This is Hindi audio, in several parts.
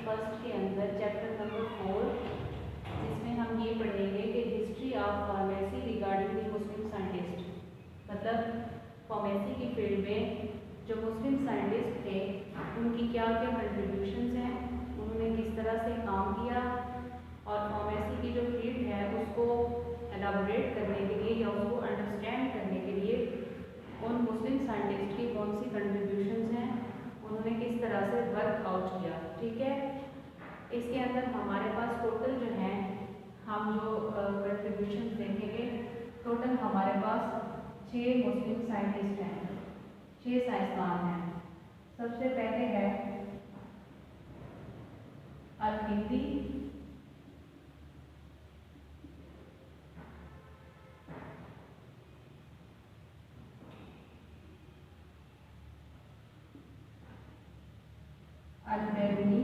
फर्स्ट के अंदर चैप्टर नंबर 4, जिसमें हम ये पढ़ेंगे कि history of pharmacy regarding the Muslim scientist. मतलब फार्मेसी की फील्ड में जो मुस्लिम साइंटिस्ट थे उनकी क्या क्या कंट्रीब्यूशंस हैं, उन्होंने किस तरह से काम किया और फार्मेसी की जो फील्ड है उसको एलाबोरेट करने के लिए या उसको अंडरस्टैंड करने के लिए उन मुस्लिम साइंटिस्ट की कौन सी कंट्रीब्यूशंस हैं, उन्होंने किस तरह से वर्क आउट किया। ठीक है, इसके अंदर हमारे पास टोटल जो है हम जो कंट्रीब्यूशन देखेंगे, टोटल हमारे पास 6 मुस्लिम साइंटिस्ट हैं, 6 साइंसदान हैं। सबसे पहले है अल-किंदी, अल-बैरूनी,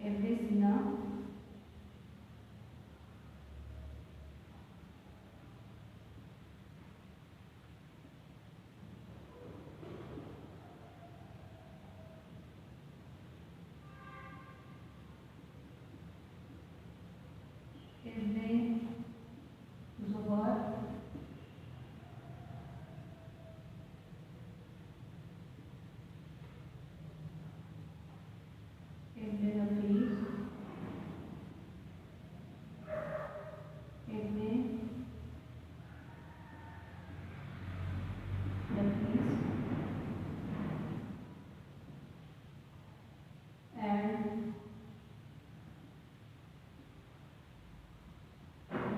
इब्न सीना, इब्न ज़ुबैर, इब्न नफीस, इब्न नफीस एंड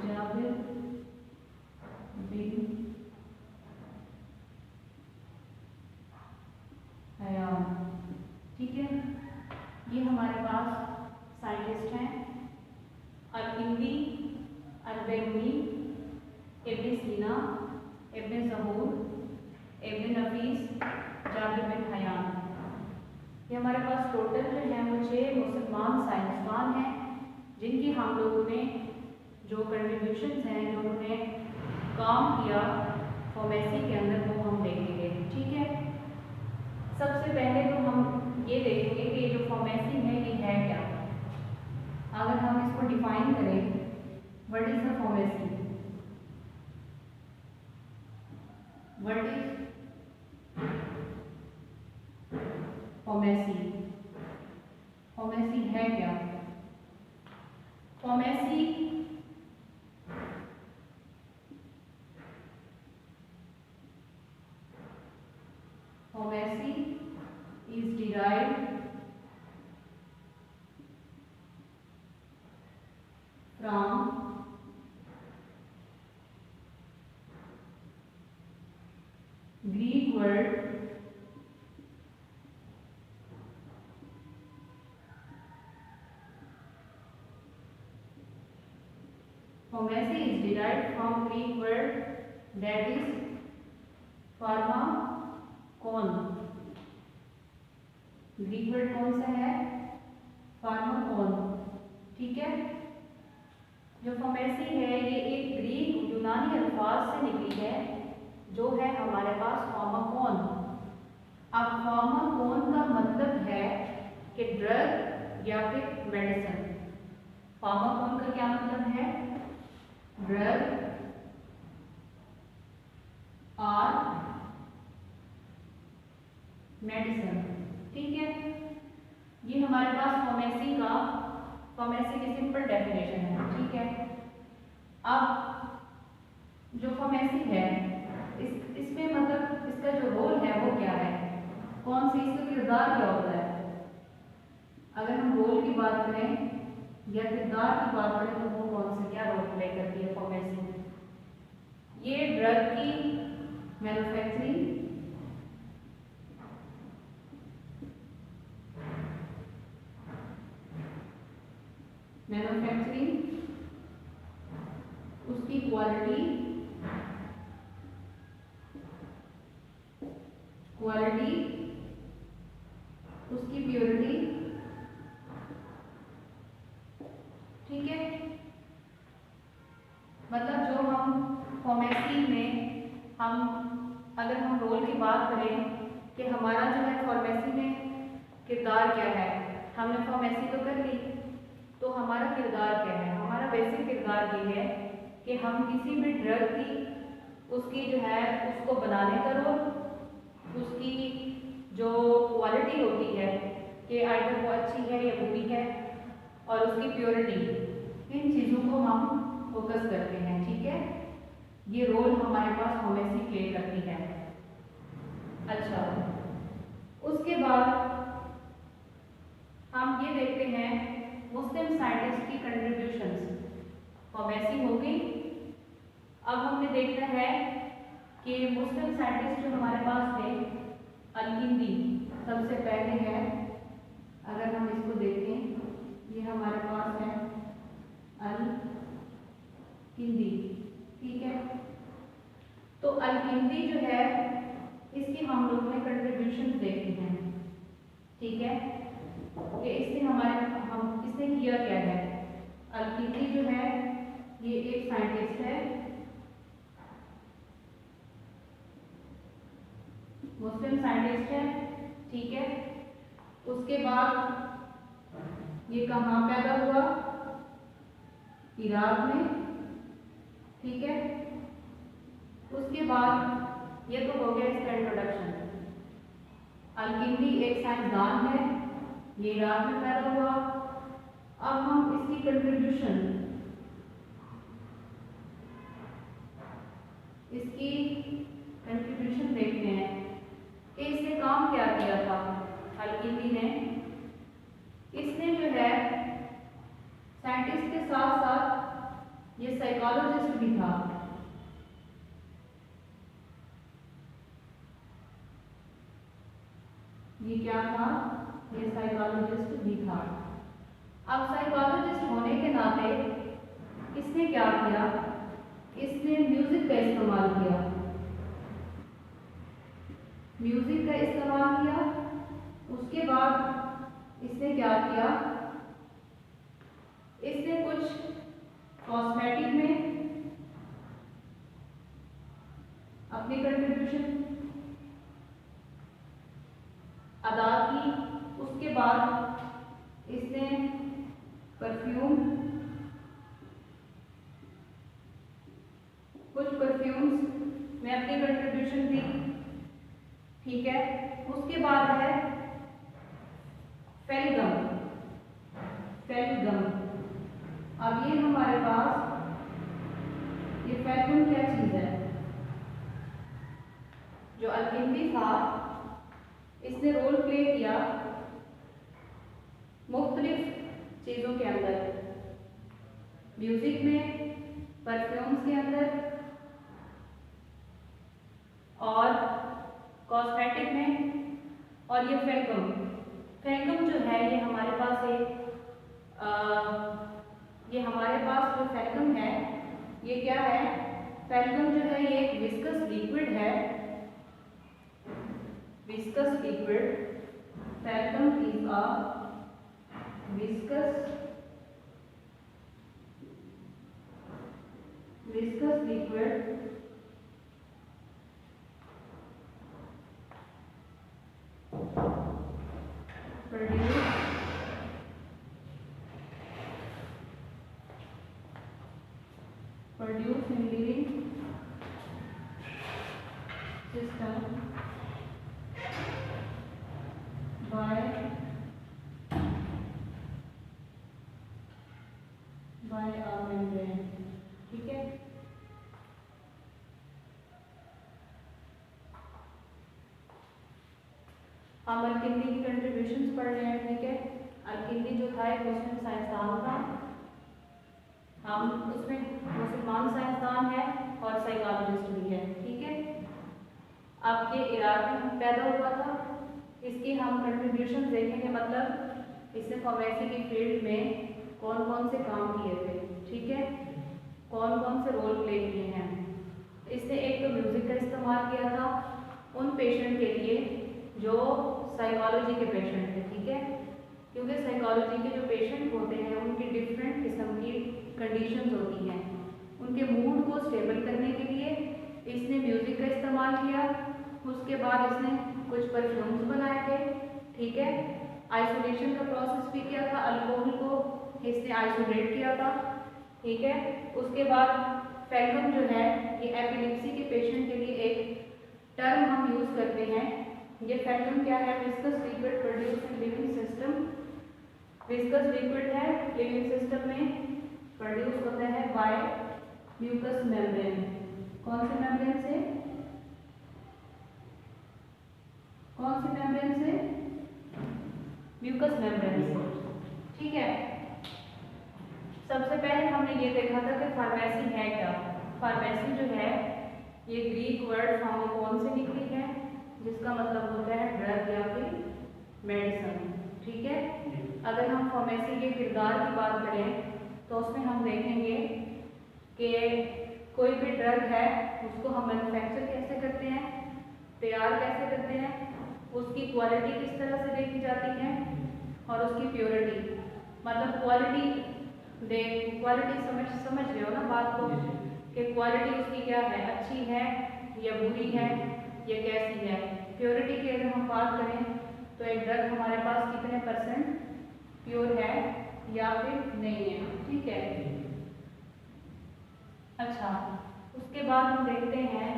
जाबिर बिन हयान। ठीक है, ये हमारे पास साइंटिस्ट हैं अल-किंदी, अल-बैरूनी, इब्न सीना, इब्न ज़बूर, इब्न नफीस, जाबिर बिन हयान। ये हमारे पास टोटल जो है वो 6 मुसलमान साइंसदान हैं जिनकी हम लोगों ने जो कंट्रीब्यूशंस हैं, जो उन्होंने काम किया फार्मेसी के अंदर, वो हम देखेंगे। ठीक है, सबसे पहले तो हम ये देखेंगे कि ये जो फार्मेसी है ये है क्या। अगर हम इसको डिफाइन करें, what is the pharmacy, what is pharmacy, pharmacy है क्या। Pharmacy pharmacy is derived from Greek word pharmacy is derived from Greek word that is pharmakon। Greek word कौन सा है, फार्माकोन। ठीक है, जो फार्मेसी है ये एक ग्रीक यूनानी अल्फाज से निकली है जो है हमारे पास फार्माकोन। अब फार्माकोन का मतलब है कि ड्रग या फिर मेडिसिन। फार्माकोन का क्या मतलब है, ड्रग और मेडिसिन। ठीक है, ये हमारे पास फार्मेसी की सिंपल डेफिनेशन है। ठीक है, अब जो फार्मेसी है इसमें मतलब इसका जो रोल है वो क्या है, कौन सी इसका किरदार क्या होता है। अगर हम रोल की बात करें या किरदार की बात करें तो वो कौन सा क्या रोल प्ले करती है फार्मेसी। ये ड्रग की मैन्युफैक्चरिंग, उसकी क्वालिटी उसकी प्योरिटी अगर हम रोल की बात करें कि हमारा जो है फार्मेसी में किरदार क्या है, हमने फार्मेसी तो कर ली, तो हमारा किरदार क्या है? हमारा बेसिक किरदार ये है कि हम किसी भी ड्रग की उसकी जो है उसको बनाने का रोल, उसकी जो क्वालिटी होती है कि आइटम वो अच्छी है या बुरी है, और उसकी प्योरिटी, इन चीज़ों को हम फोकस करते हैं। ठीक है, ये रोल हमारे पास फार्मेसी प्ले करती है। अच्छा, उसके बाद हम ये देखते हैं मुस्लिम साइंटिस्ट की कंट्रीब्यूशंस। फार्मेसी हो गई, अब हमने देखना है कि मुस्लिम साइंटिस्ट जो हमारे पास थे, अल-किंदी सबसे पहले है। अगर हम इसको देखें, ये हमारे पास है अल-किंदी। ठीक है, तो अल-किंदी जो है इसकी हम लोग ने कंट्रीब्यूशन देखते हैं। ठीक है, कि इसने किया क्या है। अल-किंदी जो है ये एक साइंटिस्ट है, मुस्लिम साइंटिस्ट है। ठीक है, उसके बाद ये कहाँ पैदा हुआ? इराक में। ठीक है, उसके बाद ये तो हो गया इसका इंट्रोडक्शन। अल-किंदी एक साइंसदान है, ये इराक में पैदा हुआ। अब हम इसकी कंट्रीब्यूशन, देखते हैं कि इसने काम क्या किया था। अल-किंदी ने, इसने जो है साइंटिस्ट के साथ साथ ये साइकोलॉजिस्ट भी था। ये क्या था? ये साइकोलॉजिस्ट भी था। अब साइकोलॉजिस्ट होने के नाते इसने क्या किया? इसने म्यूजिक का इस्तेमाल किया। म्यूजिक का इस्तेमाल किया। उसके बाद इसने क्या किया? इसने कुछ कॉस्मेटिक में अपनी कंट्रीब्यूशन अदा की। उसके बाद इसने कुछ परफ्यूम्स में अपनी कंट्रीब्यूशन दी। ठीक है, उसके बाद है फेलगम। अब ये हमारे पास, ये फेलगम क्या चीज है? जो अल-किंदी था इसने रोल प्ले किया मुख्तलिफ चीज़ों के अंदर, म्यूजिक में, परफ्यूम्स के अंदर और कॉस्मेटिक में। और ये फेलगम जो है ये हमारे पास ये हमारे पास जो फेलगम है ये क्या है? फेलगम जो है ये एक विस्कस लिक्विड है। Viscous liquid, phlegm is a viscous liquid produced in living system by a membrane। ठीक है, हम अल-किंदी की कंट्रीब्यूशंस पढ़ रहे हैं। ठीक है, अल-किंदी जो था एक मुस्लिम साइंसदान था। हम उसमें मुसलमान साइंसदान है और साइकोलॉजिस्ट भी है। ठीक है, अब ये इराक में पैदा हुआ था। इसकी हम कंट्रीब्यूशन देखेंगे, मतलब इसने फार्मेसी की फील्ड में कौन कौन से काम किए थे। ठीक है, कौन कौन से रोल प्ले किए हैं। इसने एक तो म्यूजिक का इस्तेमाल किया था उन पेशेंट के लिए जो साइकोलॉजी के पेशेंट थे। ठीक है, क्योंकि साइकोलॉजी के जो पेशेंट होते हैं उनकी डिफरेंट किस्म की कंडीशंस होती हैं। उनके मूड को स्टेबल करने के लिए इसने म्यूजिक का इस्तेमाल किया, उसके बाद इसने कुछ परफ्यूम्स बनाए थे, ठीक है। आइसोलेशन का प्रोसेस भी किया था, अल्कोहल को इसने आइसोलेट किया था, ठीक है। उसके बाद फेल्कम जो है ये एपिलेप्सी के पेशेंट के लिए एक टर्म हम यूज करते हैं। ये फेल्कम क्या है? Viscous liquid produce in living system. Viscous liquid है, लिविंग सिस्टम में प्रोड्यूस होता है बाय म्यूकस मेम्ब्रेन। कौन से मेम्ब्रेन से? कौन सी मेम्ब्रेन से? म्यूकस मेम्ब्रेन से, ठीक है। सबसे पहले हमने ये देखा था कि फार्मेसी है क्या। फार्मेसी जो है ये ग्रीक वर्ड फार्माकोन से निकली है, जिसका मतलब होता है ड्रग या फिर मेडिसिन, ठीक है। अगर हम फार्मेसी के किरदार की बात करें तो उसमें हम देखेंगे कि कोई भी ड्रग है उसको हम मैन्युफैक्चर कैसे करते हैं, तैयार कैसे करते हैं, उसकी क्वालिटी किस तरह से देखी जाती है और उसकी प्योरिटी, मतलब क्वालिटी समझ रहे हो ना बात को, कि क्वालिटी उसकी क्या है, अच्छी है या बुरी है या कैसी है। प्योरिटी की अगर हम बात करें तो एक ड्रग हमारे पास कितने % प्योर है या फिर नहीं है, ठीक है। अच्छा, उसके बाद हम देखते हैं,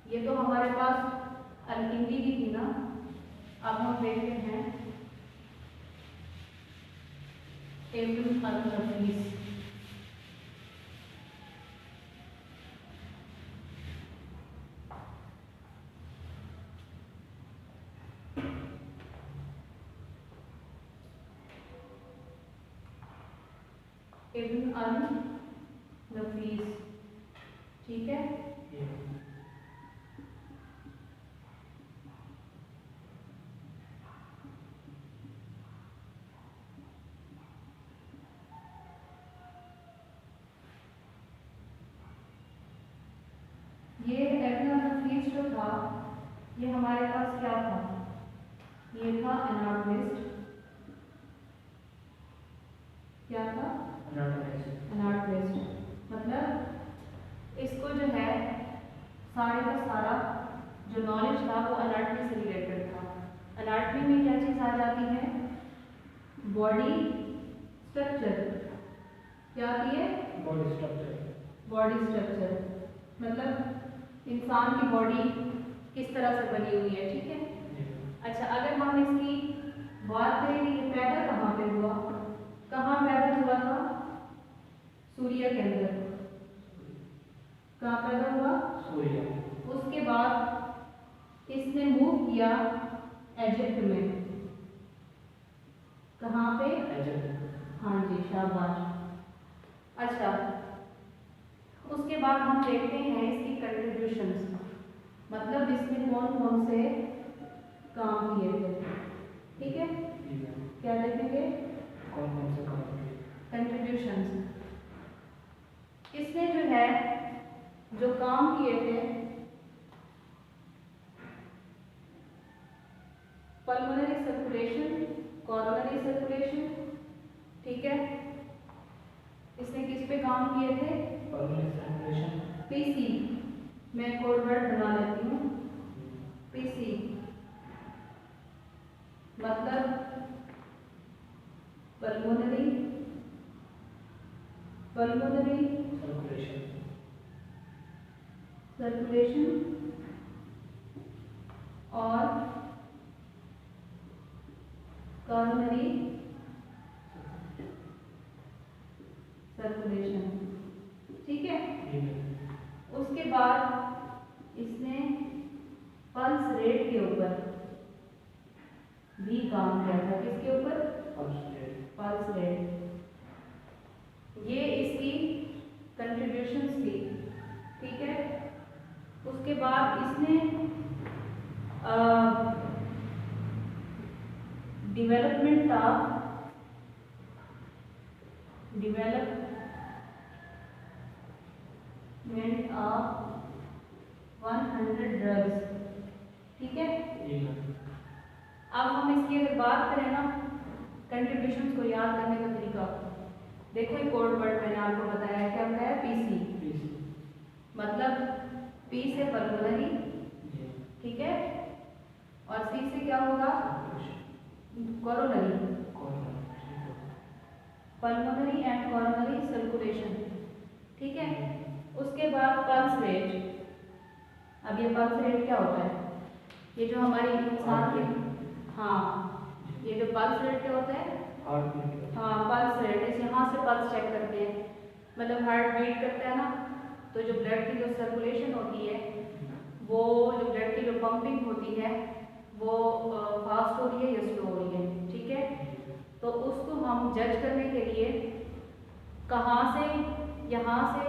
ये तो हमारे पास अल्किंडी की थी ना। अब हम देखते हैं इब्न अल-नफीस। इब्न अल-नफीस, ठीक है। ये इब्न अल-नफीस जो था ये हमारे पास क्या था? ये था एनाटॉमिस्ट। क्या था? एनाटॉमिस्ट। मतलब इसको जो है सारे का सारा जो नॉलेज था वो एनाटॉमी से रिलेटेड था। एनाटॉमी में क्या चीज़ आ जाती है? Body structure. क्या आती है? Body structure. बॉडी स्ट्रक्चर मतलब इंसान की बॉडी किस तरह से बनी हुई है, ठीक है। अच्छा, अगर हम इसकी बात करें कि ये पैदा कहाँ पे हुआ, कहाँ पैदा हुआ था? सूर्य के अंदर। कहाँ पैदा हुआ? सूर्य। उसके बाद इसने मूव किया इजिप्ट में। कहाँ पे? इजिप्ट। हाँ जी, शाबाश। अच्छा, उसके बाद हम देखते हैं इसकी कंट्रीब्यूशंस, मतलब इसने कौन कौन से काम किए थे, ठीक है। क्या देखेंगे? कौन कौन से काम किए? कंट्रीब्यूशंस। इसने जो है जो काम किए थे, पल्मोनरी सर्कुलेशन, कोरोनरी सर्कुलेशन, ठीक है। इसने किस पे काम किए थे? Pulmonary circulation. पीसी, मैं कोड वर्ड बना लेती हूँ। पीसी मतलब पल्मोनरी सर्कुलेशन और कोरोनरी सर्कुलेशन, ठीक है। उसके बाद इसने पल्स रेट के ऊपर भी काम किया था। किसके ऊपर? Pulse rate. ये इसकी कंट्रीब्यूशंस थी, ठीक है। उसके बाद इसने डेवलपमेंट ऑफ 100 ड्रग्स, ठीक है। अब हम इसकी अगर बात करें ना, कंट्रीब्यूशंस को याद करने का तरीका देखो, एक कोड वर्ड मैंने आपको बताया, क्या बताया? पीसी। मतलब P से पल्मोनरी, ठीक है, और C से क्या होगा, coronary, pulmonary and coronary circulation, ठीक है। उसके बाद पल्स रेट। अब ये पल्स रेट क्या होता है, ये जो हमारी इंसान की, हाँ, ये जो पल्स रेट क्या होता है, हाँ पल्स रेट, इस यहाँ से पल्स चेक करते हैं, मतलब हार्ट बीट करता है ना, तो जो ब्लड की जो सर्कुलेशन होती है, वो जो ब्लड की जो पंपिंग होती है वो फास्ट हो रही है या स्लो हो रही है, ठीक है। तो उसको हम जज करने के लिए कहाँ से, यहाँ से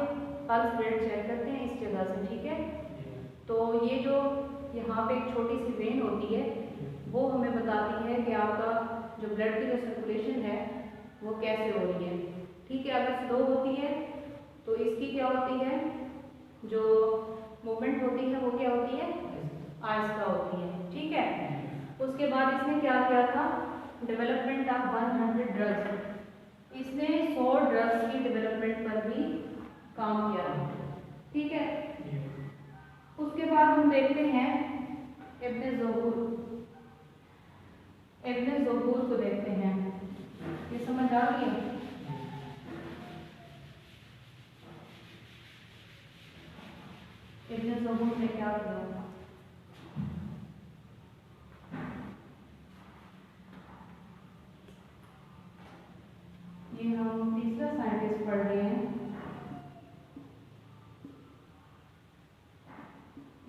पल्स रेट चेक करते हैं, इस जगह से, ठीक है। तो ये जो यहाँ पे एक छोटी सी वेन होती है, वो हमें बताती है कि आपका जो ब्लड की जो सर्कुलेशन है वो कैसे हो रही है, ठीक है। अगर स्लो होती है तो इसकी क्या होती है, जो मूवमेंट होती है वो क्या होती है, आहिस्ता होती है, ठीक है। उसके बाद इसने क्या किया था, डेवलपमेंट ऑफ 100 ड्रग्स, इसने 100 ड्रग्स की डेवलपमेंट पर भी काम किया, ठीक है। उसके बाद हम देखते हैं इब्न ज़बूर, इब्न ज़बूर को देखते हैं, ये समझ आ गई है। इब्न ज़बूर ने क्या किया था, ये हम तीसरा साइंटिस्ट पढ़ रहे हैं,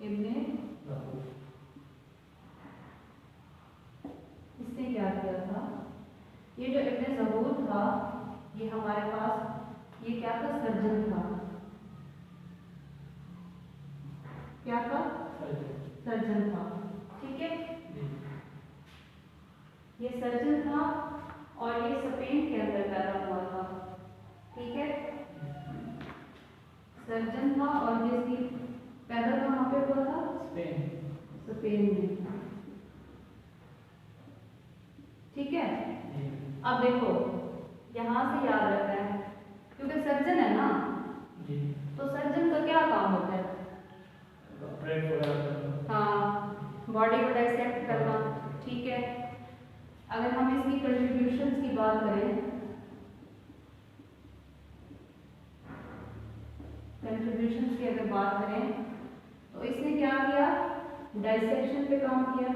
इब्ने, इसने क्या किया था, ये जो इब्ने ज़बूर था ये हमारे पास ये क्या था, सर्जन था, क्या था, सर्जन था, ठीक है। ये सर्जन था और ये स्पेन के अंदर पैदा हुआ था, ठीक है। सर्जन था और ये इसकी पैदा कहाँ पे हुआ था, स्पेन में, ठीक है। अब देखो यहाँ से याद रखना है, क्योंकि सर्जन है ना, तो सर्जन का क्या काम होता है, हाँ, बॉडी को डाइसेक्ट करना, ठीक है। अगर हम इसकी कंट्रीब्यूशंस की बात करें, कंट्रीब्यूशंस की अगर बात करें तो इसने क्या किया, डाइसेक्शन पे काम किया,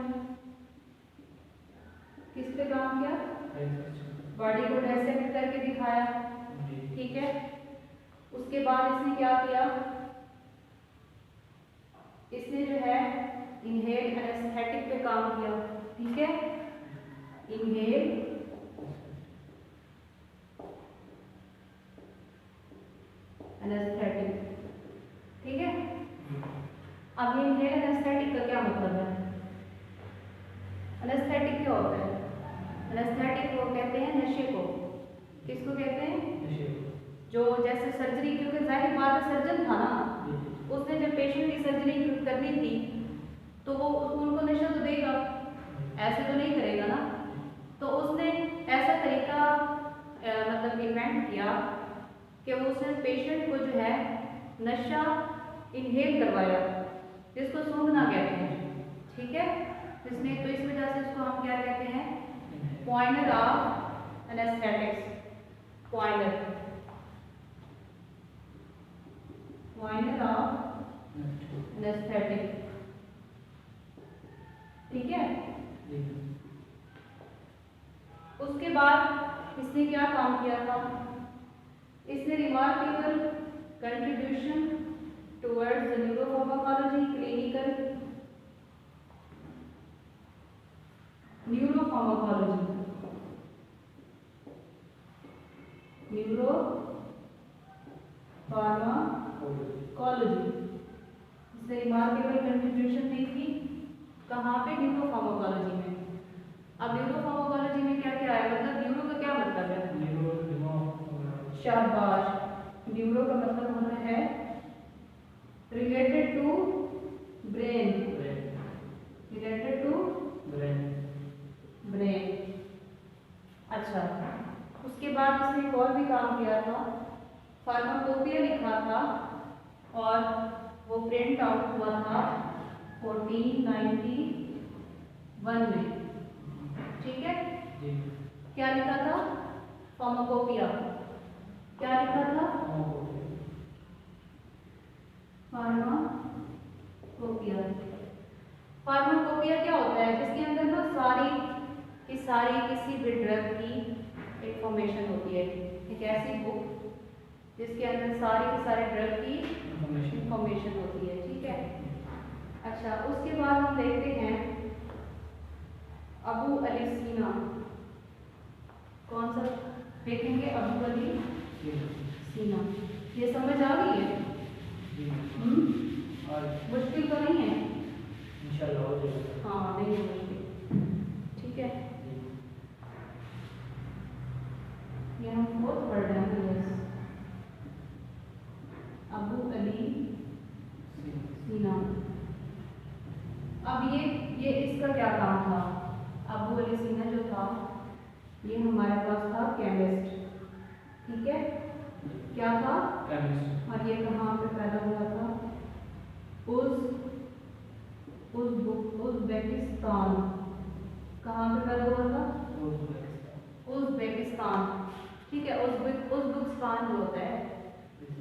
किस पे काम किया, बॉडी को डाइसेक्ट करके दिखाया, ठीक है। उसके बाद इसने क्या किया, इसने जो है इनहेल एनेस्थेटिक पे काम किया, ठीक है, इनहेल एनेस्थेटिक, ठीक है। अब ये इनहेल एनेस्थेटिक का क्या मतलब है, एनेस्थेटिक क्या होता है, एनेस्थेटिक को कहते हैं नशे को, किसको कहते हैं, जो जैसे सर्जरी, क्योंकि जाहिर बात है सर्जन था ना, उसने जब पेशेंट की सर्जरी करनी थी तो वो उनको नशा तो देगा, ऐसे तो नहीं करेगा ना, तो उसने ऐसा तरीका मतलब इन्वेंट किया कि वो उसने पेशेंट को जो है नशा इनहेल करवाया, जिसको सूंघना कहते हैं, ठीक है। इसने तो इस वजह से इसको हम क्या कहते हैं, पॉइनर ऑफ एनेस्थेटिक्स, पॉइनर ऑफ एनेस्थेटिक, ठीक है। उसके बाद इसने क्या काम किया था, इसने remarkable contribution towards the neuropharmacology, clinical neuropharmacology, इसने रिमार्केबल कंट्रीब्यूशन दी थी, कहाँ पे, न्यूरोफार्माकोलॉजी में। अब न्यूरोफार्माकोलॉजी में क्या क्या है, मतलब न्यूरो का क्या मतलब है, शाबाश, न्यूरो का मतलब होता है related to brain, related to brain, अच्छा। उसके बाद इसने एक और भी काम किया था, फार्माकोपिया लिखा था और वो प्रिंट आउट हुआ था 1491 में, ठीक है। जी। क्या लिखा था? फार्माकोपिया। क्या लिखा था? फार्माकोपिया। फार्माकोपिया क्या होता है? जिसके अंदर ना सारी की सारी किसी भी ड्रग की इंफॉर्मेशन होती है। एक ऐसी बुक जिसके अंदर सारी की सारी ड्रग की इंफॉर्मेशन होती है, ठीक है। अच्छा, उसके बाद हम देखते हैं अबू अली सीना। कौन सा देखेंगे? अबू अली सीना। ये समझ आ गई है? मुश्किल तो नहीं है? इंशाल्लाह हो जाएगा। हाँ, नहीं है मुश्किल, ठीक है। ये हम बहुत पढ़ रहे हैं। यस, अबू अली सीना। अब ये इसका क्या काम था? अबू अली सीना जो था, ये हमारे पास था केमिस्ट, ठीक है। क्या था? केमिस्ट। और ये कहाँ पे पैदा हुआ था? उज़्बेकिस्तान। कहाँ पे पैदा हुआ था? उज़्बेकिस्तान, ठीक है। उज़्बेकिस्तान जो होता है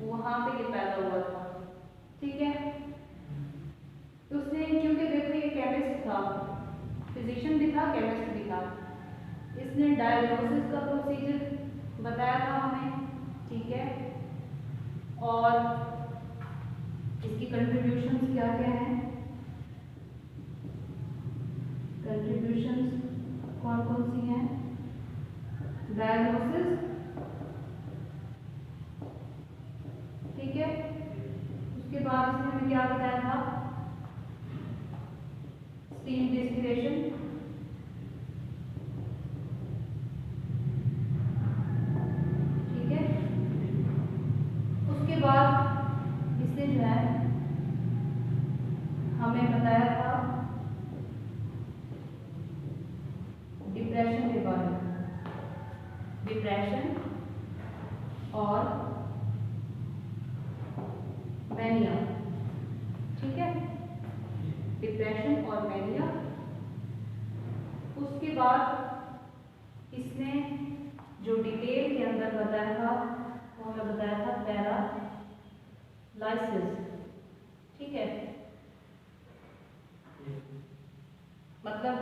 वहाँ पे ये पैदा हुआ था, ठीक है। उसने, क्योंकि देखो ये केमिस्ट था, फिजिशियन भी था, केमिस्ट भी था, इसने डायग्नोसिस का प्रोसीजर बताया था हमें, ठीक है। और इसकी कंट्रीब्यूशंस क्या क्या हैं? कंट्रीब्यूशंस कौन कौन सी हैं? डायग्नोसिस, ठीक है। उसके बाद इसने हमें क्या बताया था? स्टीम डिस्टिलेशन, ठीक है। उसके बाद इसने जो है हमें बताया था डिप्रेशन के बारे में, डिप्रेशन और मैनिया, ठीक है। डिप्रेशन और मैनिया। उसके बाद इसने जो डिटेल के अंदर बताया था वो हमें बताया था पैरालाइसिस, ठीक है। मतलब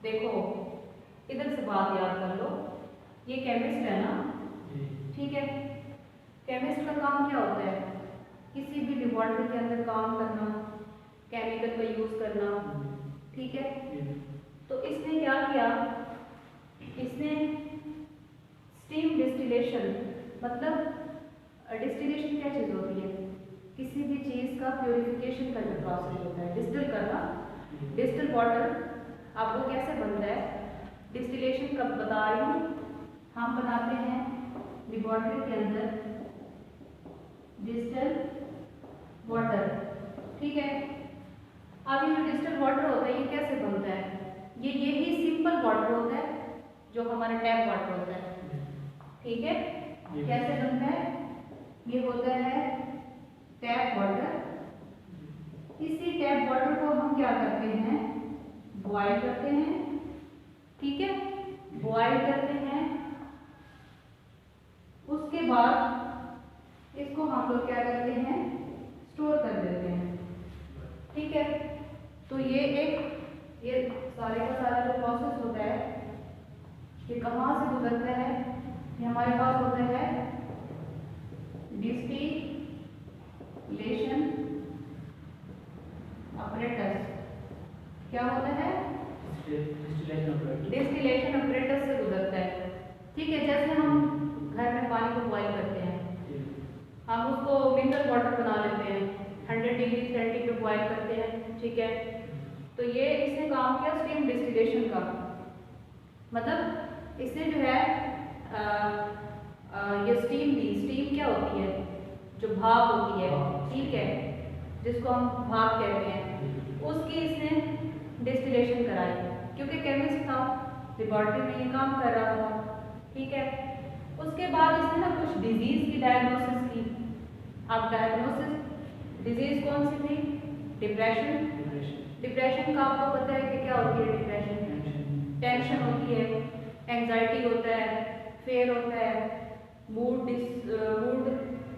देखो, इधर से बात याद कर लो, ये केमिस्ट है ना, ठीक है। केमिस्ट का काम क्या होता है? किसी भी लेबोरेटरी के अंदर काम करना, केमिकल का यूज करना, ठीक है। तो इसने क्या किया? इसने स्टीम डिस्टिलेशन, मतलब डिस्टिलेशन क्या चीज होती है? किसी भी चीज का प्योरिफिकेशन का जो प्रोसेस होता है, डिस्टिल करना। डिस्टिल वाटर अब वो कैसे बनता है? डिस्टिलेशन कब बता रही हूँ, हम बनाते हैं लेबोरेटरी के अंदर डिस्टिल वाटर, ठीक है। अब ये जो डिस्टिल वाटर होता है ये कैसे बनता है? ये यही सिंपल वाटर होता है जो हमारा टैप वाटर होता है, ठीक है। कैसे बनता है? ये होता है टैप वाटर। इसी टैप वाटर को हम क्या करते हैं? बॉयल करते हैं, ठीक है। बॉयल करते हैं, उसके बाद इसको हम लोग क्या करते हैं? स्टोर कर देते हैं, ठीक है। तो ये सारे का सारा जो प्रोसेस होता है ये कहाँ से गुजरता है? ये हमारे पास होता है डिस्टिलेशन अपरेटस। क्या होता है? डिस्टिलेशन अपरेटस से गुजरता है, ठीक है। जैसे हम घर में पानी को बॉईल करते हैं, हम उसको मिनरल वाटर बना लेते हैं, 100 डिग्री सेंटीग्रेड पे बॉईल करते हैं, ठीक है। तो ये इसने काम किया स्टीम डिस्टिलेशन का, मतलब इसने जो है ये स्टीम दी। स्टीम क्या होती है? जो भाप होती है, ठीक है, जिसको हम भाप कहते हैं, उसकी इसने डिस्टिलेशन कराई, क्योंकि केमिस्ट था, लेबोरेटरी में ये काम कर रहा था, ठीक है। उसके बाद इसने ना कुछ डिजीज की डायग्नोसिस की। अब डायग्नोसिस डिजीज कौन सी थी? डिप्रेशन। डिप्रेशन का आपको पता है कि क्या होती है डिप्रेशन? टेंशन होती है, एंजाइटी होता है, फेयर होता है, मूड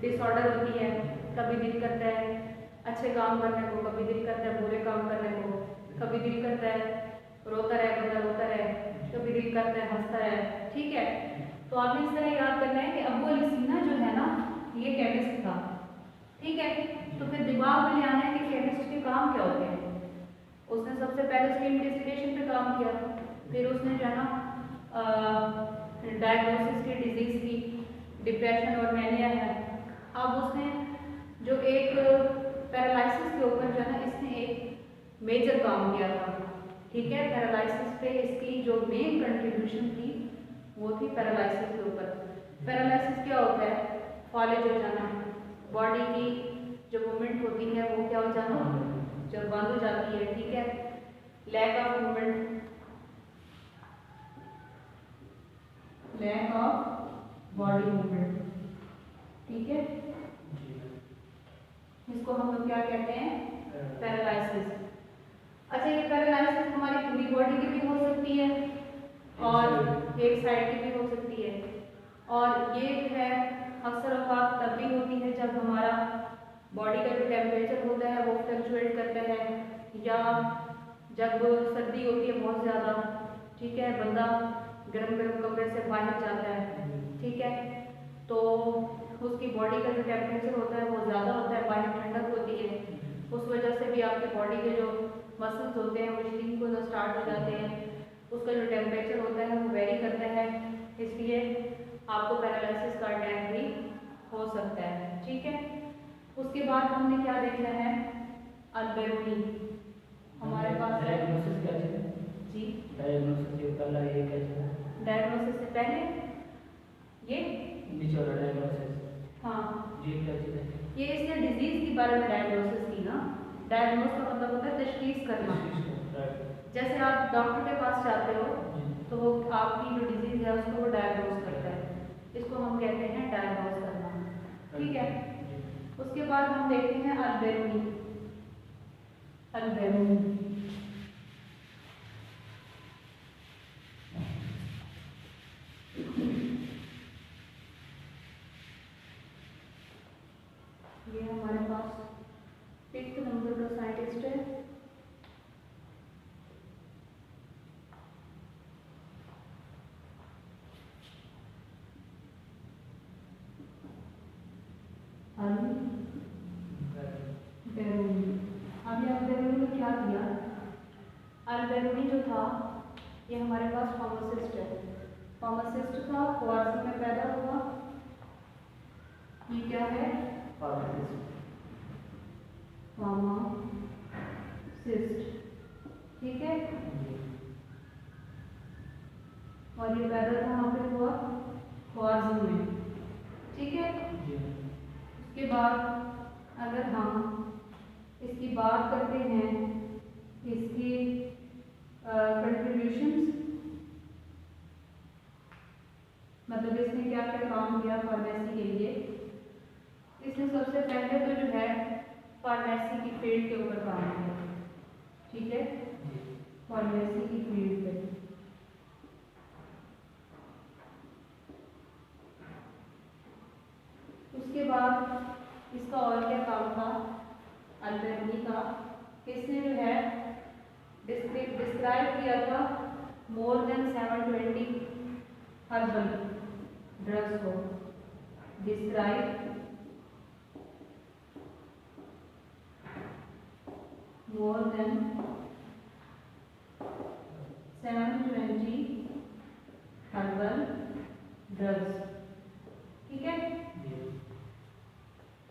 डिसऑर्डर होती है। कभी दिल करता है अच्छे काम करने को, कभी दिल करता है बुरे काम करने को, कभी दिल करता है रोता रहे बंदा रोता रहे, कभी दिल करता है हंसता रहे। ठीक है, तो आपने इस तरह याद करना है कि अबू अली सीना जो है ना ये केमिस्ट था। ठीक है, तो फिर दिमाग में ले आना है कि केमिस्ट के काम क्या होते हैं। उसने सबसे पहले स्किन डिस्टिलेशन पे काम किया, फिर उसने जो है ना डायग्नोसिस की डिजीज की, डिप्रेशन और मैनिया है। अब उसने जो एक पैरालिसिस के ऊपर जो है ना इसने एक मेजर काम किया था। ठीक है, पैरालिसिस पे इसकी जो मेन कंट्रीब्यूशन थी वो थी पैरालिसिस के ऊपर। पैरालिसिस क्या होता है? फॉलेज हो जाना, बॉडी की जो मूवमेंट होती है वो क्या हो जाना, जब बंद हो जाती है। ठीक है, lack of movement, lack of body movement. ठीक है, इसको हम लोग क्या कहते हैं? पैरालिसिस। अच्छा, ये पैरालिसिस हमारी पूरी बॉडी की भी हो सकती है और एक साइड की भी हो सकती है। और ये जो है अक्सर औकात तब भी होती है जब हमारा बॉडी का जो टेम्परेचर होता है वो फ्लक्चुएट करता है, या जब सर्दी होती है बहुत ज़्यादा। ठीक है, बंदा गर्म गर्म कमरे से बाहर जाता है। ठीक है, तो उसकी बॉडी का जो टेम्परेचर होता है वो ज़्यादा होता है, बाहर ठंडक होती है। उस वजह से भी आपकी बॉडी के जो मसल्स होते हैं वो श्रिंक होना स्टार्ट हो जाते हैं, उसका जो टेम्परेचर होता है वो वेरी करता है, इसलिए आपको पैरालिसिस का अटैक भी हो सकता है। ठीक है, उसके बाद हमने क्या देखना है? अल्बेरोनी। हमारे पास डायग्नोसिस क्या चीज़ है? जी, डायग्नोसिस से पहला ये क्या चीज़ है? डायग्नोसिस से पहले ये नीचे वाला डायग्नोसिस। हाँ, ये क्या चीज़ है? ये इसने डिजीज के बारे में डायग्नोसिस की ना। डायग्नोस का मतलब होता है तशखीस करना। जैसे आप डॉक्टर के पास जाते हो तो वो आपकी जो डिजीज है उसको वो डायग्नोस करता है, इसको हम कहते हैं डायग्नोस करना। ठीक है, उसके बाद हम देखते हैं अल्बेरोनी। अल्बेरोनी ये हमारे पास 5th नंबर का साइंटिस्ट है। अल्बेरोनी। अभी अल्बेरोनी ने क्या किया? अल्बेरोनी जो था ये हमारे पास फार्मासिस्ट है। फार्मासिस्ट था, क्वार्सी में पैदा हुआ। ये क्या है? फार्मासिस्ट। ठीक है, और ये पैदा कहाँ पे हुआ? क्वार्सी में। ठीक है, उसके बाद अगर हम इसकी बात करते हैं, इसकी कंट्रीब्यूशंस, मतलब इसने क्या क्या काम किया फार्मेसी के लिए। इसने सबसे पहले तो जो है फार्मेसी की फील्ड के ऊपर काम किया। ठीक है, फार्मेसी की फील्ड पे। उसके बाद इसका और क्या काम था अल्बेरोनी का? इसने जो है डिस्क्राइब किया था मोर देन 720 हर्बल ड्रग्स को। Describe more than 720 herbal drugs. ठीक है,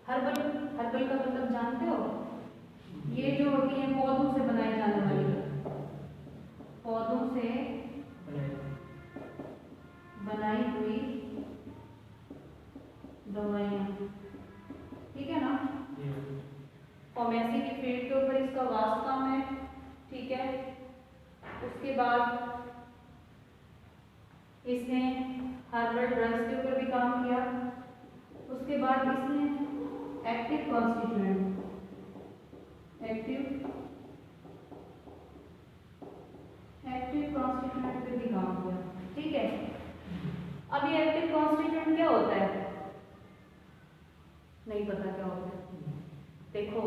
हर्बल हर्बल का मतलब जानते हो? ये जो होती है पौधों से बनाई जाने वाली, पौधों से बनाई हुई दवाइयाँ। ठीक है ना, फार्मेसी की फील्ड के ऊपर इसका वास्ट काम है। ठीक है, उसके बाद इसने हर्बल ड्रग्स के ऊपर भी काम किया। उसके बाद इसने एक्टिव कॉन्स्टिट्यूएंट, एक्टिव कॉन्स्टिट्यूएंट पे भी काम किया। ठीक है, अब ये एक्टिव कॉन्स्टिट्यूएंट क्या होता है? नहीं पता क्या होता है। देखो,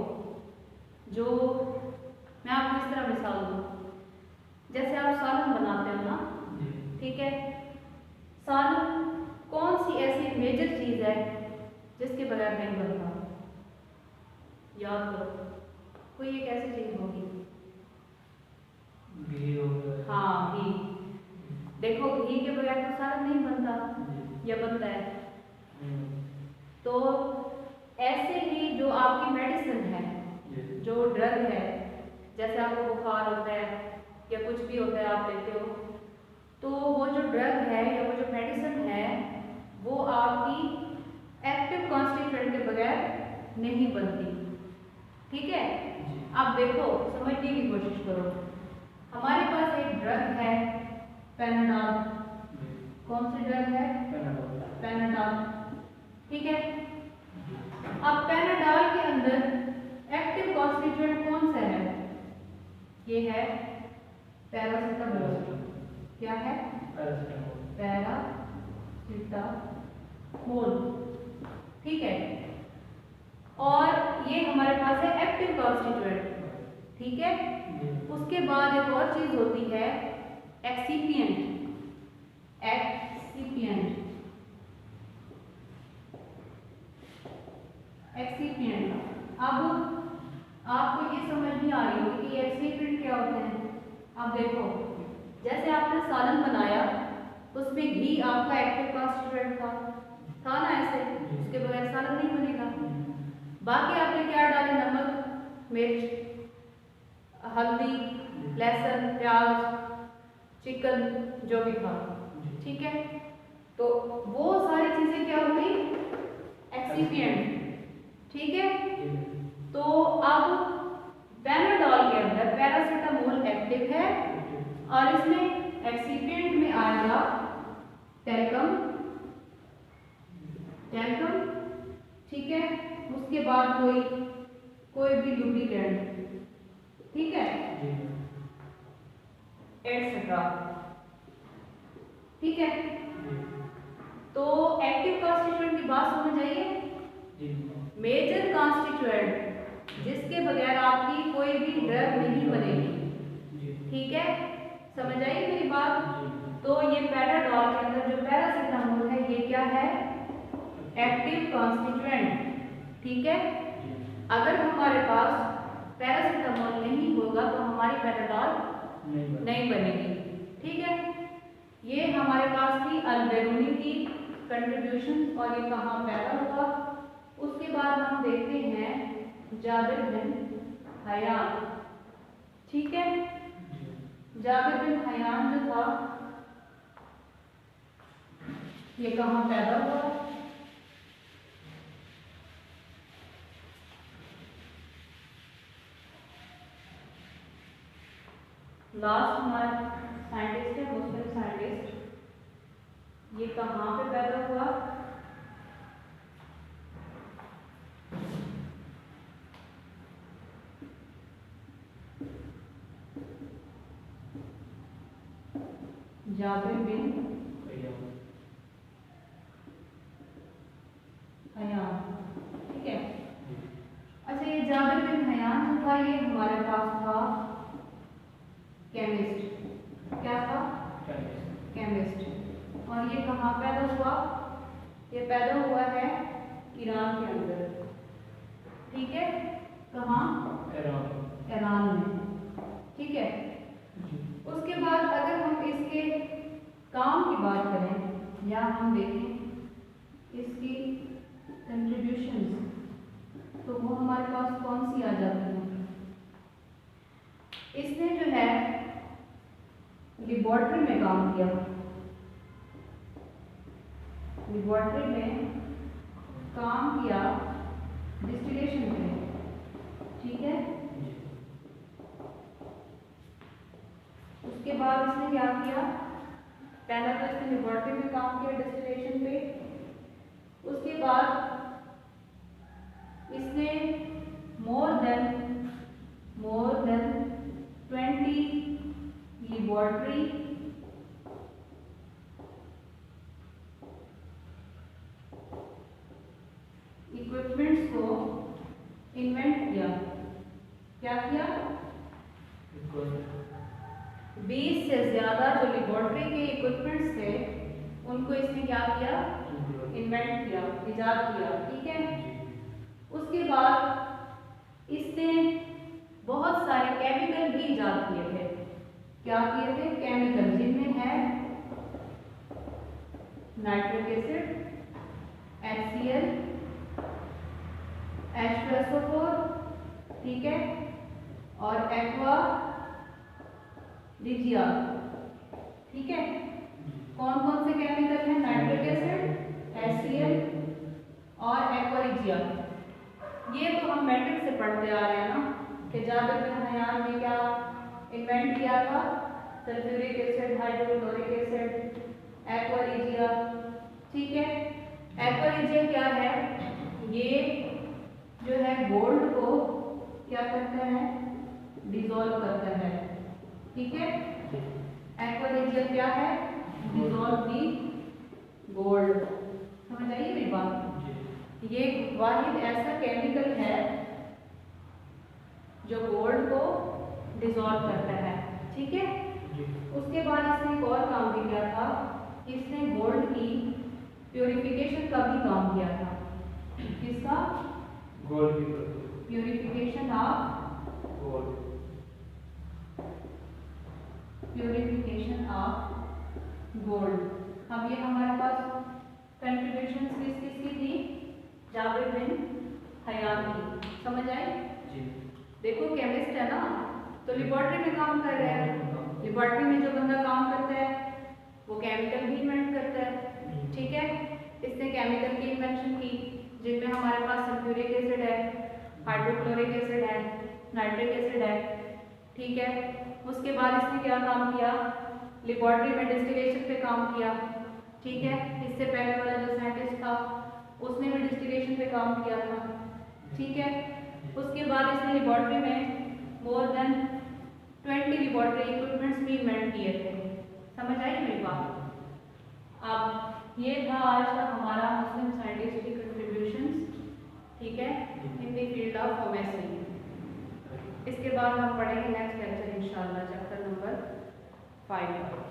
जो मैं आपको इस तरह मिसाल दूँ, जैसे आप सालन बनाते हो ना, ठीक है, सालन कौन सी ऐसी मेजर चीज है जिसके बगैर नहीं बनता? याद करो, कोई एक ऐसी चीज होगी। घी हो गया। हाँ, घी। देखो, घी के बगैर तो सालन नहीं बनता, या बनता है? तो ऐसे ही जो आपकी मेडिसिन है, जो ड्रग है, जैसे आपको बुखार होता है या कुछ भी होता है आप लेते हो, तो वो जो ड्रग है या वो जो मेडिसिन है वो आपकी एक्टिव कॉन्स्टिट्यूएंट के बगैर नहीं बनती। ठीक है, अब देखो, समझने की कोशिश करो। हमारे पास एक ड्रग है पैनाडॉल। कौन सी ड्रग है? पैनाडॉल। ठीक है, अब पैनाडॉल के अंदर एक्टिव कॉन्स्टिट्यूएंट कौन सा है? ये है पैरासिटामोल। क्या है? पैरासिटामोल। ठीक है, और ये हमारे पास है एक्टिव कॉन्स्टिट्यूएंट। ठीक है, उसके बाद एक और चीज होती है एक्सिपिएंट। अब आपको ये समझ नहीं आ रही होगी कि एक्सिपिएंट क्या होते हैं। अब देखो, जैसे आपने सालन बनाया, उसमें घी आपका एक्टिव कॉन्स्टिट्यूएंट था ना, ऐसे उसके बगैर सालन नहीं बनेगा। बाकी आपने क्या डाले? नमक, मिर्च, हल्दी, लहसुन, प्याज, चिकन, जो भी था। ठीक है, तो वो सारी चीजें क्या हुई? एक्सिपिएंट। ठीक है, तो अब पैनाडॉल के अंदर पैरासिटामोल एक्टिव है और इसमें एक्सिपिएंट में आएगा टैल्कम। ठीक है, उसके बाद कोई भी लुब्रिकेंट। ठीक है, एटसेट्रा। ठीक है, तो एक्टिव कॉन्स्टिट्यूएंट की बात समझ आइए। मेजर कॉन्स्टिट्यूएंट जिसके बगैर आपकी कोई भी ड्रग नहीं बनेगी। ठीक है, समझ आई मेरी बात? तो ये पैनाडॉल के अंदर जो पैरासिटामोल है, ये क्या है? Active constituent. ठीक है, अगर हमारे पास पैरासिटामोल नहीं होगा तो हमारी पैनाडॉल नहीं बनेगी। ठीक है, ये हमारे पास थी अल्बेरुनी की कंट्रीब्यूशन और ये कहाँ पैदा हुआ। उसके बाद हम देखते हैं जाबिर बिन हयान। ठीक है, जाबिर बिन हयान जो था, ये कहाँ पैदा हुआ? लास्ट हमारा साइंटिस्ट है, मुस्लिम साइंटिस्ट। ये कहाँ पे पैदा हुआ? Jabir bin Hayyan. ठीक है, अच्छा, ये जाबिर बिन हयान जो था, ये हमारे पास था केमिस्ट। क्या था? केमिस्ट। और ये कहाँ पैदा हुआ? ये पैदा हुआ है ईरान के अंदर। ठीक है, कहाँ? ईरान में। ठीक है, उसके बाद अगर हम इसके काम की बात करें या हम देखें इसकी कंट्रीब्यूशंस, तो वो हमारे पास कौन सी आ जाती है? इसने जो है लेबोरेटरी में काम किया। लेबोरेटरी में काम किया डिस्टिलेशन पे। ठीक है, उसके बाद इसने क्या किया? पहला तो इसने लेबोरेटरी में काम किया डिस्टिलेशन पे। उसके बाद इसने more than more than 20 laboratory equipments को इन्वेंट किया। क्या किया? 20 से ज्यादा जो लेबोरेटरी के इक्विपमेंट्स थे उनको इसने क्या किया? इन्वेंट किया, इजाद किया। ठीक है। उसके बाद इसने बहुत सारे केमिकल भी इजाद किए थे। क्या किए थे? केमिकल, जिनमें है नाइट्रिक एसिड, HCl, H2SO4, ठीक है, और एक्वा रिजिया। ठीक है। कौन कौन से केमिकल हैं? नाइट्रिक एसिड, HCl और एक्वा रिजिया। ये तो हम मैट्रिक्स से पढ़ते आ रहे हैं ना कि जाबिर बिन हयान ने क्या इन्वेंट किया था? Sulphuric acid, hydrochloric acid, aqua regia. ठीक है। एक्वा रिजिया क्या है? ये जो है गोल्ड को क्या करता है? डिसॉल्व करता है। ठीक है। एक्वा रिजिया क्या है? डिसॉल्व दी गोल्ड। समझ आइए मेरी बात? ये वाहिद ऐसा केमिकल है जो गोल्ड को डिसॉल्व करता है। ठीक है। उसके बाद इसने एक और काम भी किया था, इसने गोल्ड की प्योरिफिकेशन का भी काम किया था। किसका? गोल्ड की purification of gold. Purification of gold. अब ये हमारे पास कंट्रीब्यूशन किसकी थी? जाबिर बिन हयान की। समझ आए? देखो केमिस्ट है ना, तो लेबोरेटरी में काम कर रहे हैं। लेबोरेटरी में जो बंदा काम करता है वो केमिकल भी इन्वेंट करता है। ठीक है। इसने केमिकल की इन्वेंशन की जिनमें हमारे पास सल्फ्यूरिक एसिड है, हाइड्रोक्लोरिक एसिड है, नाइट्रिक एसिड है। ठीक है। उसके बाद इसने क्या काम किया? लेबोरेटरी में डिस्टिलेशन पे काम किया। ठीक है। इससे पहले वाला जो साइंटिस्ट था उसने भी डिस्टिलेशन पे काम किया था। ठीक है। उसके बाद इसने लेबोरेटरी में मोर देन 20 लेबोरेटरी इक्विपमेंट्स भी इन्वेंट किए थे। समझ आई मेरी बात? अब ये था आज का हमारा मुस्लिम साइंटिस्ट की कंट्रीब्यूशंस। ठीक है, in the field of pharmacy. इसके बाद हम पढ़ेंगे नेक्स्ट लेक्चर इंशाल्लाह चैप्टर नंबर 5।